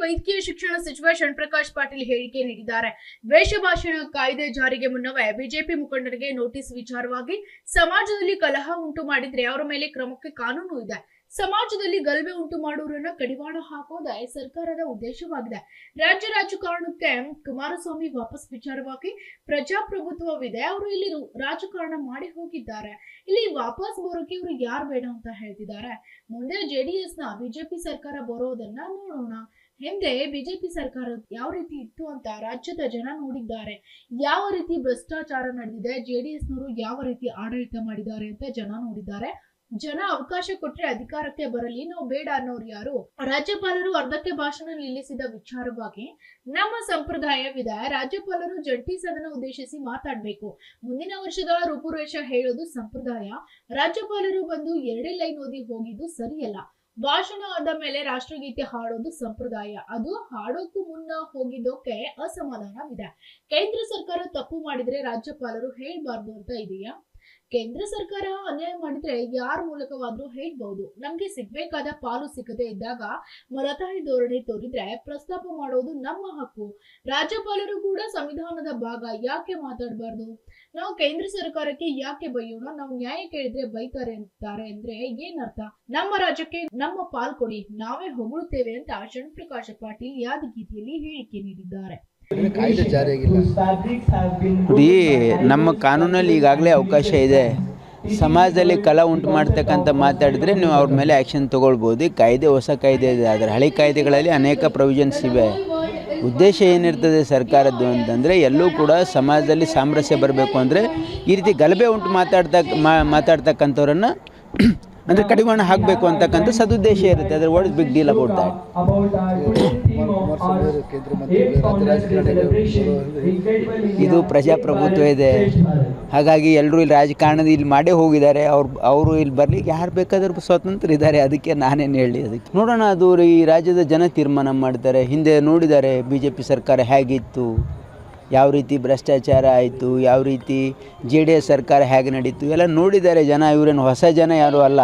ವೈದ್ಯಕೀಯ ಶಿಕ್ಷಣ ಸಚಿವ ಷಣ್ಪ್ರಕಾಶ್ ಪಾಟೀಲ್ ಹೇಳಿಕೆ ನೀಡಿದ್ದಾರೆ. ದ್ವೇಷ ಭಾಷಣ ಕಾಯ್ದೆ ಜಾರಿಗೆ ಮುನ್ನವೇ ಬಿಜೆಪಿ ಮುಖಂಡರಿಗೆ ನೋಟಿಸ್ ವಿಚಾರವಾಗಿ ಸಮಾಜದಲ್ಲಿ ಕಲಹ ಉಂಟು ಮಾಡಿದ್ರೆ ಅವರ ಮೇಲೆ ಕ್ರಮಕ್ಕೆ ಕಾನೂನು ಇದೆ. ಸಮಾಜದಲ್ಲಿ ಗಲಭೆ ಉಂಟು ಮಾಡುವವರನ್ನ ಕಡಿವಾಣ ಹಾಕೋದೇ ಸರ್ಕಾರದ ಉದ್ದೇಶವಾಗಿದೆ. ರಾಜ್ಯ ರಾಜಕಾರಣಕ್ಕೆ ಕುಮಾರಸ್ವಾಮಿ ವಾಪಸ್ ವಿಚಾರವಾಗಿ ಪ್ರಜಾಪ್ರಭುತ್ವವಿದೆ. ಅವರು ಇಲ್ಲಿ ರಾಜಕಾರಣ ಮಾಡಿ ಹೋಗಿದ್ದಾರೆ. ಇಲ್ಲಿ ವಾಪಸ್ ಬರೋಕೆ ಇವರು ಯಾರು ಬೇಡ ಅಂತ ಹೇಳ್ತಿದ್ದಾರೆ. ಮುಂದೆ ಜೆಡಿಎಸ್ ನ ಬಿಜೆಪಿ ಸರ್ಕಾರ ಬರೋದನ್ನ ನೋಡೋಣ. ಹಿಂದೆ ಬಿಜೆಪಿ ಸರ್ಕಾರ ಯಾವ ರೀತಿ ಇತ್ತು ಅಂತ ರಾಜ್ಯದ ಜನ ನೋಡಿದ್ದಾರೆ. ಯಾವ ರೀತಿ ಭ್ರಷ್ಟಾಚಾರ ನಡೆದಿದೆ, ಜೆಡಿಎಸ್ ನವರು ಯಾವ ರೀತಿ ಆಡಳಿತ ಮಾಡಿದ್ದಾರೆ ಅಂತ ಜನ ನೋಡಿದ್ದಾರೆ. ಜನ ಅವಕಾಶ ಕೊಟ್ರೆ ಅಧಿಕಾರಕ್ಕೆ ಬರಲಿ, ನಾವು ಬೇಡ ಅನ್ನೋರು ಯಾರು? ರಾಜ್ಯಪಾಲರು ಅರ್ಧಕ್ಕೆ ಭಾಷಣ ನಿಲ್ಲಿಸಿದ ವಿಚಾರವಾಗಿ ನಮ್ಮ ಸಂಪ್ರದಾಯವಿದೆ. ರಾಜ್ಯಪಾಲರು ಜಂಟಿ ಸದನ ಉದ್ದೇಶಿಸಿ ಮಾತಾಡ್ಬೇಕು. ಮುಂದಿನ ವರ್ಷದ ರೂಪುರೇಷ ಹೇಳೋದು ಸಂಪ್ರದಾಯ. ರಾಜ್ಯಪಾಲರು ಬಂದು 2 ಲೈನ್ ಓದಿ ಹೋಗಿದ್ದು ಸರಿಯಲ್ಲ. ಭಾಷಣ ಆದ ಮೇಲೆ ರಾಷ್ಟ್ರಗೀತೆ ಹಾಡೋದು ಸಂಪ್ರದಾಯ. ಅದು ಹಾಡೋಕ್ಕೂ ಮುನ್ನ ಹೋಗಿದ್ದೋಕೆ ಅಸಮಾಧಾನವಿದೆ. ಕೇಂದ್ರ ಸರ್ಕಾರ ತಪ್ಪು ಮಾಡಿದ್ರೆ ರಾಜ್ಯಪಾಲರು ಹೇಳ್ಬಾರ್ದು ಅಂತ ಇದೆಯಾ? ಕೇಂದ್ರ ಸರ್ಕಾರ ಅನ್ಯಾಯ ಮಾಡಿದ್ರೆ ಯಾರ ಮೂಲಕವಾದ್ರೂ ಹೇಳ್ಬಹುದು. ನಮ್ಗೆ ಸಿಗ್ಬೇಕಾದ ಪಾಲು ಸಿಗದೆ ಇದ್ದಾಗ ಮಲತಾಯಿ ಧೋರಣೆ ತೋರಿದ್ರೆ ಪ್ರಸ್ತಾಪ ಮಾಡೋದು ನಮ್ಮ ಹಕ್ಕು. ರಾಜ್ಯಪಾಲರು ಕೂಡ ಸಂವಿಧಾನದ ಭಾಗ. ಯಾಕೆ ಮಾತಾಡಬಾರ್ದು? ನಾವು ಕೇಂದ್ರ ಸರ್ಕಾರಕ್ಕೆ ಯಾಕೆ ಬೈಯೋಣ? ನಾವು ನ್ಯಾಯ ಕೇಳಿದ್ರೆ ಬೈತಾರೆ ಅಂತಾರೆ ಅಂದ್ರೆ ಏನರ್ಥ? ನಮ್ಮ ರಾಜ್ಯಕ್ಕೆ ನಮ್ಮ ಪಾಲ್ ಕೊಡಿ, ನಾವೇ ಹೊಗಳುತ್ತೇವೆ ಅಂತ ಷಣ್ಪ್ರಕಾಶ್ ಪಾಟೀಲ್ ಯಾದಗಿರಿಯಲ್ಲಿ ಹೇಳಿಕೆ ನೀಡಿದ್ದಾರೆ. ಕಾಯ್ದೆ ಜಾರಿಯಾಗಿಲ್ಲ. ನಮ್ಮ ಕಾನೂನಲ್ಲಿ ಈಗಾಗಲೇ ಅವಕಾಶ ಇದೆ. ಸಮಾಜದಲ್ಲಿ ಕಲ ಉಂಟು ಮಾಡ್ತಕ್ಕಂಥ ಮಾತಾಡಿದ್ರೆ ನೀವು ಅವ್ರ ಮೇಲೆ ಆ್ಯಕ್ಷನ್ ತೊಗೊಳ್ಬೋದು. ಕಾಯ್ದೆ ಹೊಸ ಕಾಯ್ದೆ ಇದೆ, ಆದರೆ ಹಳೆ ಕಾಯ್ದೆಗಳಲ್ಲಿ ಅನೇಕ ಪ್ರೊವಿಷನ್ಸ್ ಇವೆ. ಉದ್ದೇಶ ಏನಿರ್ತದೆ ಸರ್ಕಾರದ್ದು ಅಂತಂದರೆ ಎಲ್ಲೂ ಕೂಡ ಸಮಾಜದಲ್ಲಿ ಸಾಮರಸ್ಯ ಬರಬೇಕು ಅಂದರೆ ಈ ರೀತಿ ಗಲಭೆ ಉಂಟು ಮಾತಾಡ್ತಕ್ಕಂಥವ್ರನ್ನು ಅಂದರೆ ಕಡಿವಾಣ ಹಾಕಬೇಕು ಅಂತಕ್ಕಂಥ ಸದುದ್ದೇಶ ಇರುತ್ತೆ. ಅದರ what is big deal about that? ಇದು ಪ್ರಜಾಪ್ರಭುತ್ವ ಇದೆ. ಹಾಗಾಗಿ ಎಲ್ಲರೂ ಇಲ್ಲಿ ರಾಜಕಾರಣದ ಇಲ್ಲಿ ಮಾಡೇ ಹೋಗಿದ್ದಾರೆ. ಅವರು ಇಲ್ಲಿ ಬರಲಿಕ್ಕೆ ಯಾರು ಬೇಕಾದರೂ ಸ್ವತಂತ್ರ ಇದ್ದಾರೆ. ಅದಕ್ಕೆ ನಾನೇನು ಹೇಳಿ, ಅದಕ್ಕೆ ನೋಡೋಣ. ಅದು ಈ ರಾಜ್ಯದ ಜನ ತೀರ್ಮಾನ ಮಾಡ್ತಾರೆ. ಹಿಂದೆ ನೋಡಿದ್ದಾರೆ BJP ಸರ್ಕಾರ ಹೇಗಿತ್ತು, ಯಾವ ರೀತಿ ಭ್ರಷ್ಟಾಚಾರ ಆಯಿತು, ಯಾವ ರೀತಿ JDS ಸರ್ಕಾರ ಹೇಗೆ ನಡೀತು ಎಲ್ಲ ನೋಡಿದ್ದಾರೆ ಜನ. ಇವರೇನು ಹೊಸ ಜನ ಯಾರೂ ಅಲ್ಲ.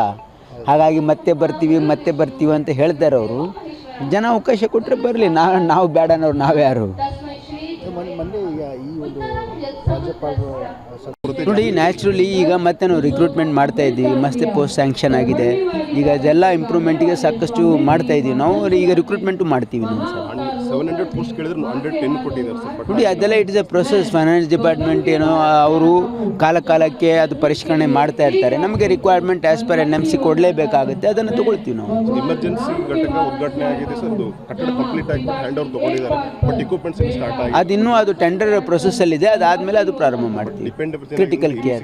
ಹಾಗಾಗಿ ಮತ್ತೆ ಬರ್ತೀವಿ ಅಂತ ಹೇಳ್ತಾರೆ ಅವರು. ಜನ ಅವಕಾಶ ಕೊಟ್ಟರೆ ಬರಲಿ. ನಾವು ಬೇಡ ಅನ್ನೋರು ನಾವ್ಯಾರು? ನೋಡಿ, ನ್ಯಾಚುರಲಿ ಈಗ ಮತ್ತೆ ನಾವು ರಿಕ್ರೂಟ್ಮೆಂಟ್ ಮಾಡ್ತಾ ಇದ್ದೀವಿ. ಮತ್ತೆ ಪೋಸ್ಟ್ ಸ್ಯಾಂಕ್ಷನ್ ಆಗಿದೆ. ಈಗ ಅದೆಲ್ಲ ಇಂಪ್ರೂವ್ಮೆಂಟಿಗೆ ಸಾಕಷ್ಟು ಮಾಡ್ತಾ ಇದ್ದೀವಿ. ನಾವು ಈಗ ರಿಕ್ರೂಟ್ಮೆಂಟು ಮಾಡ್ತೀವಿ. ನೋಡಿ, ಅದೆಲ್ಲ it is A process. Finance department ಏನೋ ಅವರು ಕಾಲಕ್ಕೆ ಅದು ಪರಿಷ್ಕರಣೆ ಮಾಡ್ತಾ ಇರ್ತಾರೆ. ನಮಗೆ ರಿಕ್ವೈರ್ಮೆಂಟ್ ಆಸ್ ಪರ್ NMC ಕೊಡಲೇಬೇಕಾಗುತ್ತೆ. ಅದನ್ನು ತಗೊಳ್ತೀವಿ ನಾವು. ಎಮರ್ಜೆನ್ಸಿ ಘಟಕ ಉದ್ಘಾಟನೆ ಆಗಿದೆ ಸರ್. ಕಟ್ಟಡ ಕಂಪ್ಲೀಟ್ ಆಗಿ ಹ್ಯಾಂಡ್ ಓವರ್ ತಗೊಂಡಿದ್ದಾರೆ. ಬಟ್ ಇಕ್ವಿಪ್ಮೆಂಟ್ಸ್ ಸ್ಟಾರ್ಟ್ ಆಗಿದೆ. ಅದಿನ್ನೂ ಅದು ಟೆಂಡರ್ ಪ್ರೊಸೆಸ್ಸಲ್ಲಿದೆ. ಅದಾದಮೇಲೆ ಅದು ಪ್ರಾರಂಭ ಮಾಡ್ತೀವಿ. Critical care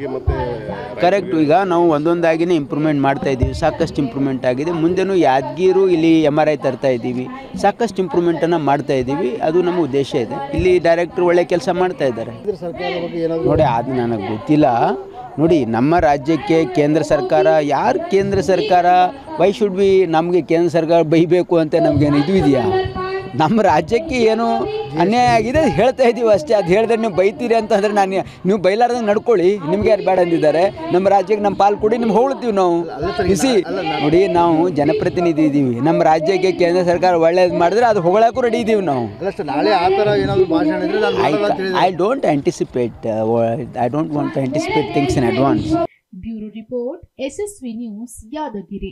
correct. ಈಗ ನಾವು ಒಂದೊಂದಾಗಿನೇ ಇಂಪ್ರೂವ್ಮೆಂಟ್ ಮಾಡ್ತಾ ಇದ್ದೀವಿ. ಸಾಕಷ್ಟು ಇಂಪ್ರೂವ್ಮೆಂಟ್ ಆಗಿದೆ. ಮುಂದೆನೂ ಯಾದಗಿರು ಇಲ್ಲಿ MRI ತರ್ತಾ ಇದ್ದೀವಿ. ಸಾಕಷ್ಟು ಇಂಪ್ರೂವ್ಮೆಂಟನ್ನು ಮಾಡ್ತಾ ಇದ್ದೀವಿ. ಅದು ನಮ್ಮ ಉದ್ದೇಶ ಇದೆ. ಇಲ್ಲಿ ಡೈರೆಕ್ಟ್ರು ಒಳ್ಳೆ ಕೆಲಸ ಮಾಡ್ತಾ ಇದ್ದಾರೆ. ನೋಡಿ, ಅದು ನನಗೆ ಗೊತ್ತಿಲ್ಲ. ನೋಡಿ, ನಮ್ಮ ರಾಜ್ಯಕ್ಕೆ ಕೇಂದ್ರ ಸರ್ಕಾರ ಕೇಂದ್ರ ಸರ್ಕಾರ ವೈ ಶುಡ್ ಬಿ ನಮಗೆ ಕೇಂದ್ರ ಸರ್ಕಾರ ಬೈಬೇಕು ಅಂತ ನಮಗೇನು ಇದು ಇದೆಯಾ? ನಮ್ಮ ರಾಜ್ಯಕ್ಕೆ ಏನು ಅನ್ಯಾಯ ಆಗಿದೆ ಹೇಳ್ತಾ ಇದ್ದೀವಿ ಅಷ್ಟೇ. ಅದು ಹೇಳಿದ್ರೆ ನೀವು ಬೈತೀರಿ ಅಂತಂದರೆ ನೀವು ಬೈಲಾರ್ದಂಗೆ ನಡ್ಕೊಳ್ಳಿ. ನಿಮ್ಗೆ ಯಾರು ಬೇಡ ಅಂದಿದ್ದಾರೆ? ನಮ್ಮ ರಾಜ್ಯಕ್ಕೆ ನಮ್ಮ ಪಾಲು ಕೊಡಿ, ನಿಮ್ಗೆ ಹೋಗ್ತೀವಿ ನಾವು. ಬಿಸಿ ನೋಡಿ, ನಾವು ಜನಪ್ರತಿನಿಧಿ ಇದ್ದೀವಿ. ನಮ್ಮ ರಾಜ್ಯಕ್ಕೆ ಕೇಂದ್ರ ಸರ್ಕಾರ ಒಳ್ಳೇದು ಮಾಡಿದ್ರೆ ಅದು ಹೊಗಳಕ್ಕೂ ರೆಡಿ ಇದ್ದೀವಿ ನಾವು. I don't want to anticipate things in advance. Bureau report, SSV news, Yadgir.